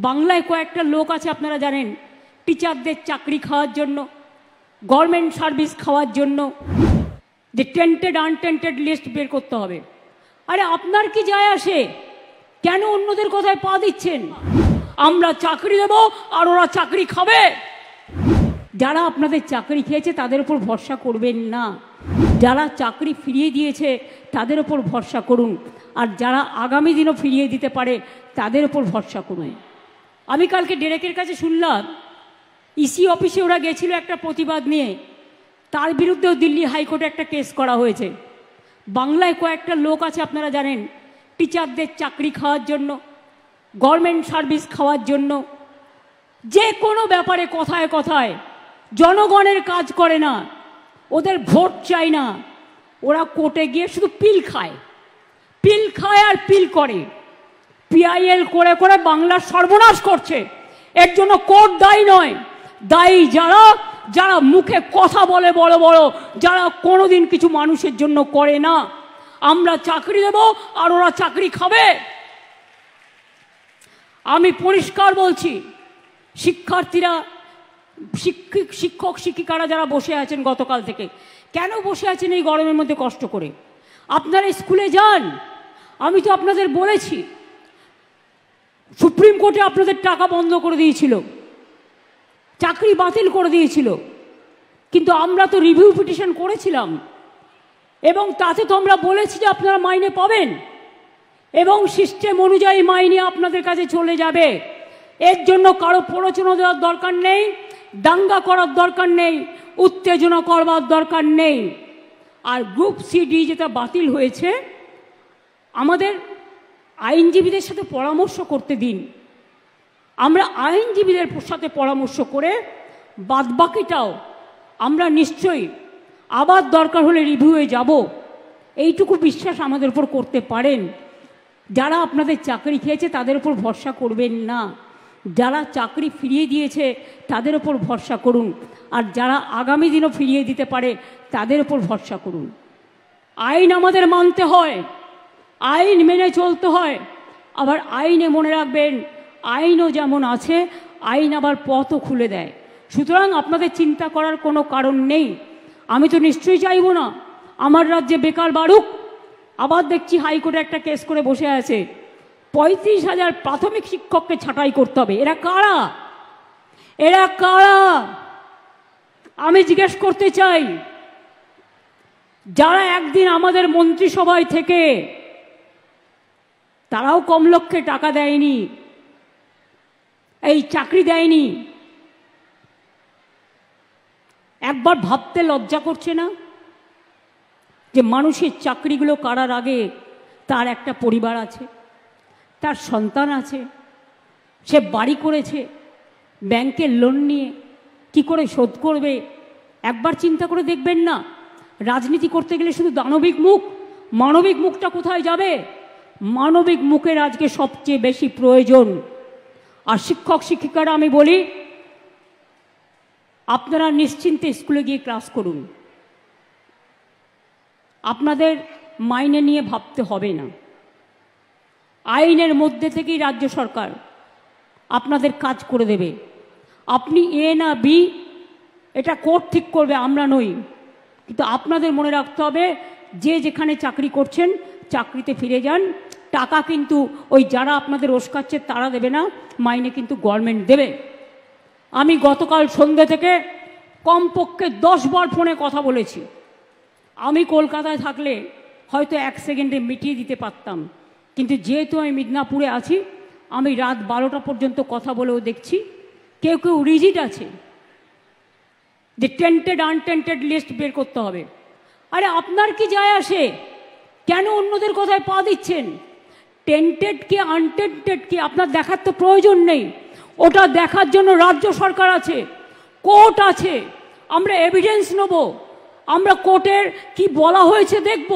বাংলায় কয়েকটা লোক আছে আপনারা জানেন, টিচারদের চাকরি খাওয়ার জন্য, গভর্নমেন্ট সার্ভিস খাওয়ার জন্য যে টেন্টেড আনটেন্টেড লিস্ট বের করতে হবে। আরে আপনার কি যায় আসে? কেন অন্যদের কথায় পা দিচ্ছেন? আমরা চাকরি দেব আর ওরা চাকরি খাবে। যারা আপনাদের চাকরি খেয়েছে তাদের উপর ভরসা করবেন না, যারা চাকরি ফিরিয়ে দিয়েছে তাদের উপর ভরসা করুন, আর যারা আগামী দিনও ফিরিয়ে দিতে পারে তাদের উপর ভরসা করুন। আমি কালকে ডেরেকের কাছে শুনলাম ইসি অফিসে ওরা গেছিল একটা প্রতিবাদ নিয়ে, তার বিরুদ্ধেও দিল্লি হাইকোর্টে একটা কেস করা হয়েছে। বাংলায় কয়েকটা লোক আছে আপনারা জানেন, টিচারদের চাকরি খাওয়ার জন্য, গভর্নমেন্ট সার্ভিস খাওয়ার জন্য, যে কোনো ব্যাপারে কথায় কথায় জনগণের কাজ করে না, ওদের ভোট চাই না, ওরা কোর্টে গিয়ে শুধু পিল খায় আর পিল করে। পিআইএল করে করে বাংলার সর্বনাশ করছে। এর জন্য কোর্ট দায়ী নয়, দায়ী যারা যারা মুখে কথা বলে বড় বড়, যারা কোনোদিন কিছু মানুষের জন্য করে না। আমরা চাকরি দেব আর ওরা চাকরি খাবে। আমি পরিষ্কার বলছি, শিক্ষার্থীরা, শিক্ষক শিক্ষিকারা যারা বসে আছেন গতকাল থেকে, কেন বসে আছেন এই গরমের মধ্যে কষ্ট করে? আপনারা স্কুলে যান। আমি তো আপনাদের বলেছি, সুপ্রিম কোর্টে আপনাদের টাকা বন্ধ করে দিয়েছিল, চাকরি বাতিল করে দিয়েছিল, কিন্তু আমরা তো রিভিউ পিটিশন করেছিলাম এবং তাতে তো আমরা বলেছি যে আপনারা মাইনে পাবেন এবং সিস্টেম অনুযায়ী মাইনে আপনাদের কাছে চলে যাবে। এর জন্য কারো প্ররোচনা দেওয়ার দরকার নেই, দাঙ্গা করার দরকার নেই, উত্তেজনা করবার দরকার নেই। আর গ্রুপ সিডি যেটা বাতিল হয়েছে, আমাদের আইনজীবীদের সাথে পরামর্শ করতে দিন। আমরা আইনজীবীদের সাথে পরামর্শ করে বাদবাকিটাও আমরা নিশ্চয়ই আবার দরকার হলে রিভিউয়ে যাব, এইটুকু বিশ্বাস আমাদের উপর করতে পারেন। যারা আপনাদের চাকরি খেয়েছে তাদের উপর ভরসা করবেন না, যারা চাকরি ফিরিয়ে দিয়েছে তাদের উপর ভরসা করুন, আর যারা আগামী দিনও ফিরিয়ে দিতে পারে তাদের উপর ভরসা করুন। আইন আমাদের মানতে হয়, আইন মেনে চলতে হয়। আবার আইনে মনে রাখবেন, আইনও যেমন আছে, আইন আবার পথও খুলে দেয়। সুতরাং আপনাদের চিন্তা করার কোনো কারণ নেই। আমি তো নিশ্চয়ই চাইব না আমার রাজ্যে বেকার বাড়ুক। আবার দেখছি হাইকোর্টে একটা কেস করে বসে আছে, 35,000 প্রাথমিক শিক্ষককে ছাঁটাই করতে হবে। এরা কারা? এরা কারা? আমি জিজ্ঞেস করতে চাই, যারা একদিন আমাদের মন্ত্রিসভায় থেকে, তারাও কম লক্ষ্যে টাকা দেয়নি, এই চাকরি দেয়নি, একবার ভাবতে লজ্জা করছে না যে মানুষের চাকরিগুলো কারার আগে তার একটা পরিবার আছে, তার সন্তান আছে, সে বাড়ি করেছে, ব্যাংকের লোন নিয়ে কি করে শোধ করবে? একবার চিন্তা করে দেখবেন না? রাজনীতি করতে গেলে শুধু দানবিক মুখ, মানবিক মুখটা কোথায় যাবে? মানবিক মুখের আজকে সবচেয়ে বেশি প্রয়োজন। আর শিক্ষক শিক্ষিকারা আমি বলি, আপনারা নিশ্চিন্তে স্কুলে গিয়ে ক্লাস করুন, আপনাদের মাইনে নিয়ে ভাবতে হবে না। আইনের মধ্যে থেকেই রাজ্য সরকার আপনাদের কাজ করে দেবে। আপনি এ না বি এটা কোর্ট ঠিক করবে, আমরা নই। কিন্তু আপনাদের মনে রাখতে হবে, যে যেখানে চাকরি করছেন চাকরিতে ফিরে যান। টাকা কিন্তু ওই যারা আপনাদের ওস্কাচ্ছে তারা দেবে না, মাইনে কিন্তু গভর্নমেন্ট দেবে। আমি গতকাল সন্ধ্যে থেকে কমপক্ষে 10 বার ফোনে কথা বলেছি। আমি কলকাতায় থাকলে হয়তো 1 সেকেন্ডে মিটিয়ে দিতে পারতাম, কিন্তু যেহেতু আমি মিদনাপুরে আছি, আমি রাত 12টা পর্যন্ত কথা বলেও দেখছি কেউ কেউ রিজিড আছে যে টেন্টেড আনটেন্টেড লিস্ট বের করতে হবে। আরে আপনার কি যায় আসে? কেন অন্যদের কথায় পা দিচ্ছেন? টেন্টেড কি আনটেন্টেড কি আপনার দেখার তো প্রয়োজন নেই। ওটা দেখার জন্য রাজ্য সরকার আছে, কোর্ট আছে। আমরা এভিডেন্স নেব, আমরা কোর্টের কি বলা হয়েছে দেখব।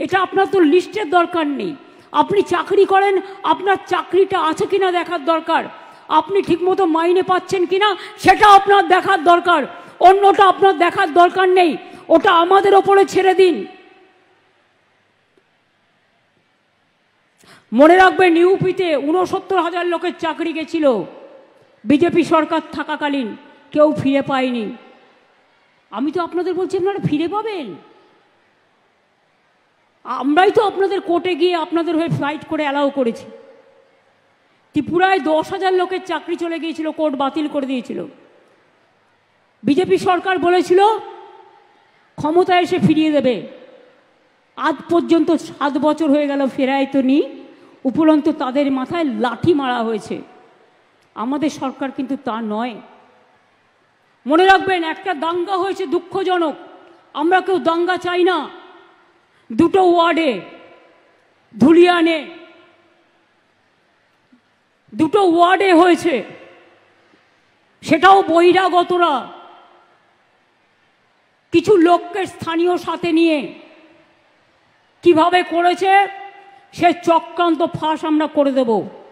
এটা আপনার তো লিস্টের দরকার নেই। আপনি চাকরি করেন, আপনার চাকরিটা আছে কিনা দেখার দরকার, আপনি ঠিকমতো মাইনে পাচ্ছেন কিনা সেটা আপনার দেখার দরকার। অন্যটা আপনার দেখার দরকার নেই, ওটা আমাদের ওপরে ছেড়ে দিন। মনে রাখবেন ইউপিতে ৬৯,০০০ লোকের চাকরি গেছিল বিজেপি সরকার থাকাকালীন, কেউ ফিরে পায়নি। আমি তো আপনাদের বলছি আপনারা ফিরে পাবেন। আমরাই তো আপনাদের কোর্টে গিয়ে আপনাদের হয়ে ফাইট করে অ্যালাউ করেছি। ত্রিপুরায় ১০,০০০ লোকের চাকরি চলে গিয়েছিল, কোর্ট বাতিল করে দিয়েছিল। বিজেপি সরকার বলেছিল ক্ষমতায় এসে ফিরিয়ে দেবে। আজ পর্যন্ত ৭ বছর হয়ে গেল, ফেরায় তো নি, উপরন্তু তাদের মাথায় লাঠি মারা হয়েছে। আমাদের সরকার কিন্তু তা নয়। মনে রাখবেন, একটা দাঙ্গা হয়েছে দুঃখজনক, আমরা কেউ দাঙ্গা চাই না। দুটো ওয়ার্ডে ধুলিয়ানে দুটো ওয়ার্ডে হয়েছে, সেটাও বহিরাগতরা কিছু লোককে স্থানীয় সাথে নিয়ে কিভাবে করেছে সে চক্রান্ত ফাঁস আমরা করে দেব।